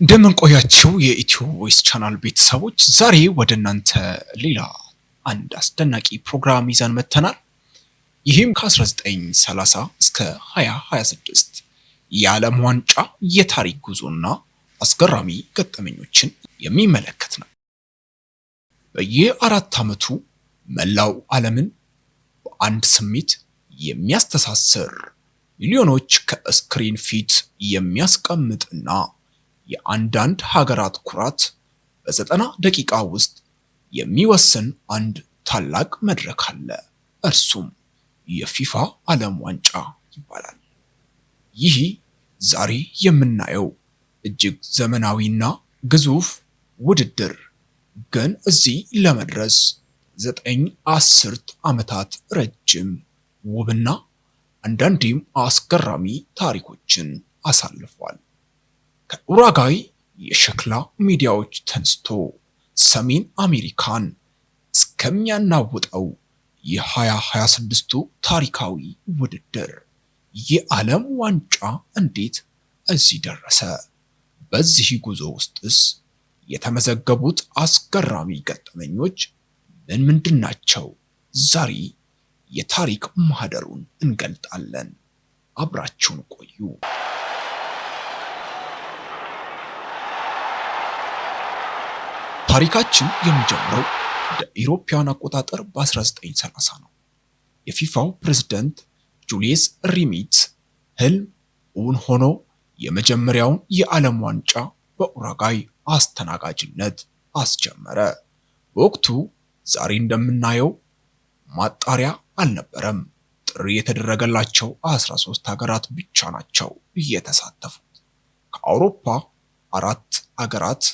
እንደምን ቆያችሁ የኢትዮ ቮይስ ቻናል ቤተሰቦች፣ ዛሬ ወደ እናንተ ሌላ አንድ አስደናቂ ፕሮግራም ይዘን መጥተናል። ይህም ከ1930 እስከ 2026 የዓለም ዋንጫ የታሪክ ጉዞና አስገራሚ ገጠመኞችን የሚመለከት ነው። በየአራት ዓመቱ መላው ዓለምን በአንድ ስሜት የሚያስተሳስር፣ ሚሊዮኖች ከስክሪን ፊት የሚያስቀምጥና የአንዳንድ ሀገራት ኩራት በ90 ደቂቃ ውስጥ የሚወስን አንድ ታላቅ መድረክ አለ። እርሱም የፊፋ ዓለም ዋንጫ ይባላል። ይህ ዛሬ የምናየው እጅግ ዘመናዊና ግዙፍ ውድድር ግን እዚህ ለመድረስ 9 ዓመታት ረጅም፣ ውብና አንዳንዴም አስገራሚ ታሪኮችን አሳልፏል። ከኡራጋይ የሸክላ ሜዳዎች ተነስቶ ሰሜን አሜሪካን እስከሚያናውጠው የ2026ቱ ታሪካዊ ውድድር የዓለም ዋንጫ እንዴት እዚህ ደረሰ? በዚህ ጉዞ ውስጥስ የተመዘገቡት አስገራሚ ገጠመኞች ምን ምንድናቸው? ዛሬ የታሪክ ማህደሩን እንገልጣለን። አብራችሁን ቆዩ። ታሪካችን የሚጀምረው እንደ ኢሮፓውያን አቆጣጠር በ1930 ነው። የፊፋው ፕሬዝዳንት ጁልየስ ሪሜት ህልም እውን ሆኖ የመጀመሪያውን የዓለም ዋንጫ በኡራጋይ አስተናጋጅነት አስጀመረ። በወቅቱ ዛሬ እንደምናየው ማጣሪያ አልነበረም። ጥሪ የተደረገላቸው 13 ሀገራት ብቻ ናቸው የተሳተፉት። ከአውሮፓ 4 ሀገራት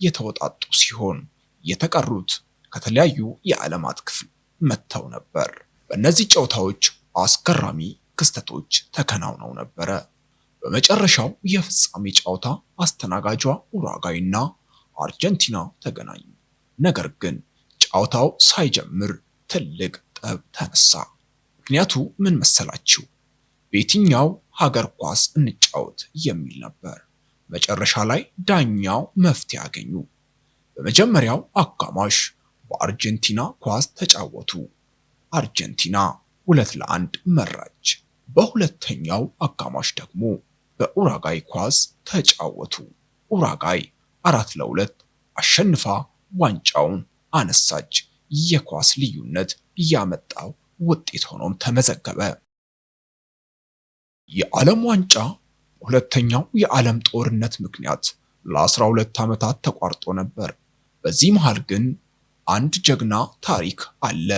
የተወጣጡ ሲሆን የተቀሩት ከተለያዩ የዓለማት ክፍል መጥተው ነበር። በእነዚህ ጨዋታዎች አስገራሚ ክስተቶች ተከናውነው ነበረ። በመጨረሻው የፍጻሜ ጨዋታ አስተናጋጇ ኡራጋይና አርጀንቲና ተገናኙ። ነገር ግን ጨዋታው ሳይጀምር ትልቅ ጠብ ተነሳ። ምክንያቱ ምን መሰላችሁ? በየትኛው ሀገር ኳስ እንጫወት የሚል ነበር። መጨረሻ ላይ ዳኛው መፍትሄ አገኙ። በመጀመሪያው አጋማሽ በአርጀንቲና ኳስ ተጫወቱ። አርጀንቲና 2-1 መራች። በሁለተኛው አጋማሽ ደግሞ በኡራጋይ ኳስ ተጫወቱ። ኡራጋይ 4-2 አሸንፋ ዋንጫውን አነሳች። የኳስ ልዩነት ያመጣው ውጤት ሆኖም ተመዘገበ። የዓለም ዋንጫ ሁለተኛው የዓለም ጦርነት ምክንያት ለ12 ዓመታት ተቋርጦ ነበር። በዚህ መሃል ግን አንድ ጀግና ታሪክ አለ።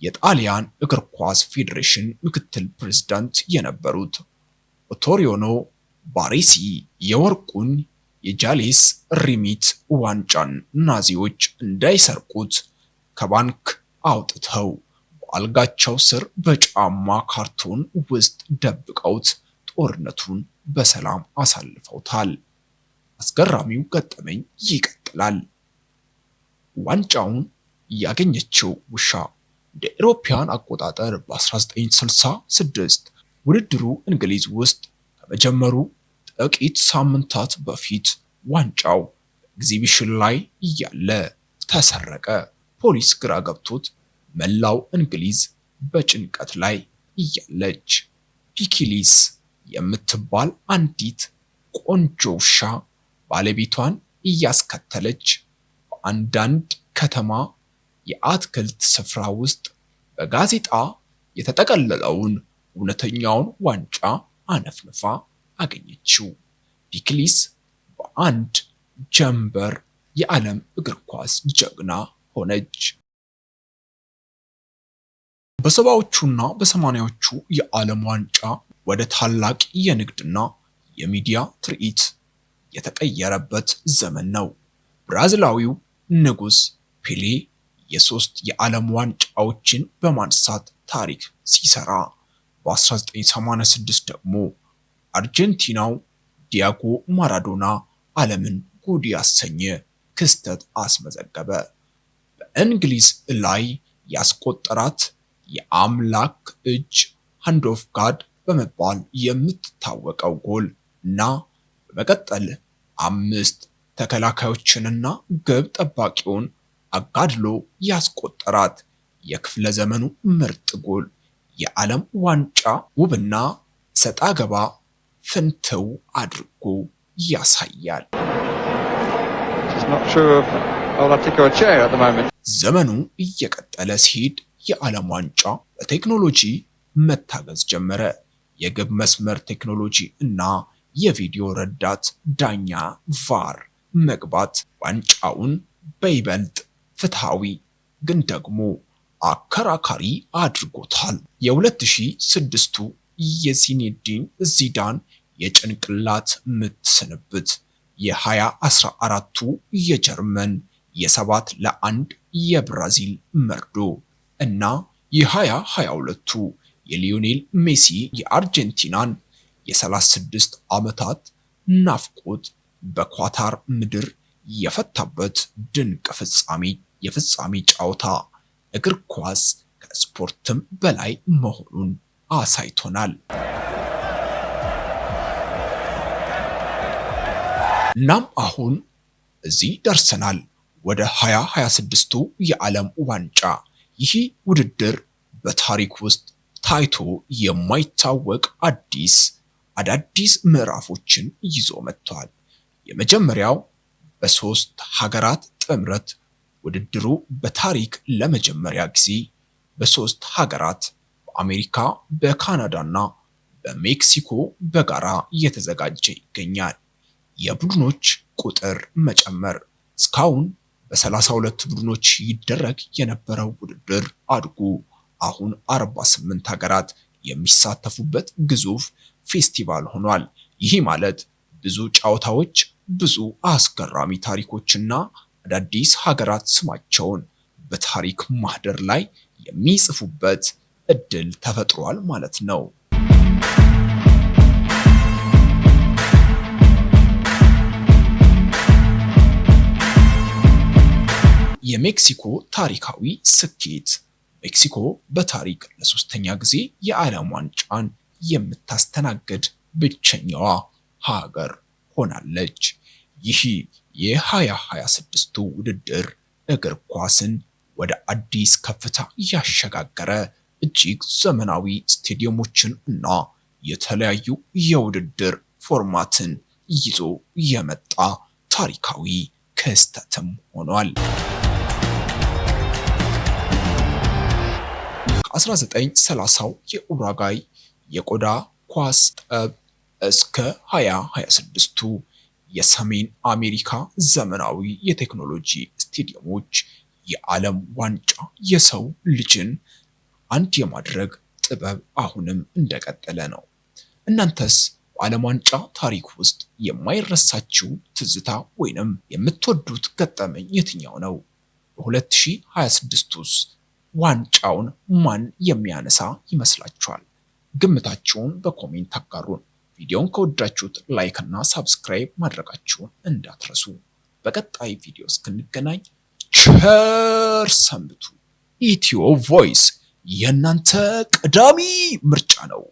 የጣሊያን እግር ኳስ ፌዴሬሽን ምክትል ፕሬዝዳንት የነበሩት ኦቶሪዮኖ ባሬሲ የወርቁን የጁልየስ ሪሜት ዋንጫን ናዚዎች እንዳይሰርቁት ከባንክ አውጥተው በአልጋቸው ስር በጫማ ካርቶን ውስጥ ደብቀውት ጦርነቱን በሰላም አሳልፈውታል። አስገራሚው ገጠመኝ ይቀጥላል። ዋንጫውን ያገኘችው ውሻ እንደ አውሮፓውያን አቆጣጠር በ1966 ውድድሩ እንግሊዝ ውስጥ ከመጀመሩ ጥቂት ሳምንታት በፊት ዋንጫው ኤግዚቢሽን ላይ እያለ ተሰረቀ። ፖሊስ ግራ ገብቶት መላው እንግሊዝ በጭንቀት ላይ እያለች ፒኪሊስ የምትባል አንዲት ቆንጆ ውሻ ባለቤቷን እያስከተለች በአንዳንድ ከተማ የአትክልት ስፍራ ውስጥ በጋዜጣ የተጠቀለለውን እውነተኛውን ዋንጫ አነፍንፋ አገኘችው። ፒኪሊስ በአንድ ጀንበር የዓለም እግር ኳስ ጀግና ሆነች። በሰባዎቹና በሰማንያዎቹ የዓለም ዋንጫ ወደ ታላቅ የንግድና የሚዲያ ትርኢት የተቀየረበት ዘመን ነው። ብራዚላዊው ንጉስ ፔሌ የ3 የዓለም ዋንጫዎችን በማንሳት ታሪክ ሲሰራ፣ በ1986 ደግሞ አርጀንቲናው ዲያጎ ማራዶና ዓለምን ጉድ ያሰኘ ክስተት አስመዘገበ። በእንግሊዝ ላይ ያስቆጠራት የአምላክ እጅ ሃንድ ኦፍ ጋድ በመባል የምትታወቀው ጎል እና በመቀጠል 5 ተከላካዮችንና ግብ ጠባቂውን አጋድሎ ያስቆጠራት የክፍለ ዘመኑ ምርጥ ጎል የዓለም ዋንጫ ውብና ሰጣ ገባ ፍንትው አድርጎ ያሳያል። ዘመኑ እየቀጠለ ሲሄድ የዓለም ዋንጫ በቴክኖሎጂ መታገዝ ጀመረ። የግብ መስመር ቴክኖሎጂ እና የቪዲዮ ረዳት ዳኛ ቫር መግባት ዋንጫውን በይበልጥ ፍትሃዊ ግን ደግሞ አከራካሪ አድርጎታል። የ2006ቱ የዚኔዲን ዚዳን የጭንቅላት ምት ስንብት፣ የ2014ቱ የጀርመን የ7-1 የብራዚል መርዶ እና የ2022ቱ የሊዮኔል ሜሲ የአርጀንቲናን የ36 ዓመታት ናፍቆት በኳታር ምድር የፈታበት ድንቅ የፍጻሜ ጨዋታ እግር ኳስ ከስፖርትም በላይ መሆኑን አሳይቶናል። እናም አሁን እዚህ ደርሰናል፣ ወደ 2026ቱ የዓለም ዋንጫ። ይህ ውድድር በታሪክ ውስጥ ታይቶ የማይታወቅ አዳዲስ ምዕራፎችን ይዞ መጥቷል። የመጀመሪያው በ3 ሀገራት ጥምረት ውድድሩ በታሪክ ለመጀመሪያ ጊዜ በ3 ሀገራት በአሜሪካ፣ በካናዳና በሜክሲኮ በጋራ እየተዘጋጀ ይገኛል። የቡድኖች ቁጥር መጨመር እስካሁን በ32 ቡድኖች ይደረግ የነበረው ውድድር አድጎ አሁን 48 ሀገራት የሚሳተፉበት ግዙፍ ፌስቲቫል ሆኗል። ይህ ማለት ብዙ ጨዋታዎች፣ ብዙ አስገራሚ ታሪኮችና አዳዲስ ሀገራት ስማቸውን በታሪክ ማህደር ላይ የሚጽፉበት እድል ተፈጥሯል ማለት ነው። የሜክሲኮ ታሪካዊ ስኬት። ሜክሲኮ በታሪክ ለ3ኛ ጊዜ የዓለም ዋንጫን የምታስተናግድ ብቸኛዋ ሀገር ሆናለች። ይህ የ2026ቱ ውድድር እግር ኳስን ወደ አዲስ ከፍታ ያሸጋገረ እጅግ ዘመናዊ ስቴዲየሞችን እና የተለያዩ የውድድር ፎርማትን ይዞ የመጣ ታሪካዊ ክስተትም ሆኗል። ከ1930ው የኡራጓይ የቆዳ ኳስ ጠብ እስከ 2026ቱ የሰሜን አሜሪካ ዘመናዊ የቴክኖሎጂ ስቴዲየሞች የዓለም ዋንጫ የሰው ልጅን አንድ የማድረግ ጥበብ አሁንም እንደቀጠለ ነው። እናንተስ በዓለም ዋንጫ ታሪክ ውስጥ የማይረሳችው ትዝታ ወይንም የምትወዱት ገጠመኝ የትኛው ነው? በ2026ቱስ ዋንጫውን ማን የሚያነሳ ይመስላችኋል? ግምታችሁን በኮሜንት አጋሩን። ቪዲዮውን ከወዳችሁት ላይክ እና ሳብስክራይብ ማድረጋችሁን እንዳትረሱ። በቀጣይ ቪዲዮ እስክንገናኝ ቸር ሰንብቱ። ኢትዮ ቮይስ የእናንተ ቀዳሚ ምርጫ ነው።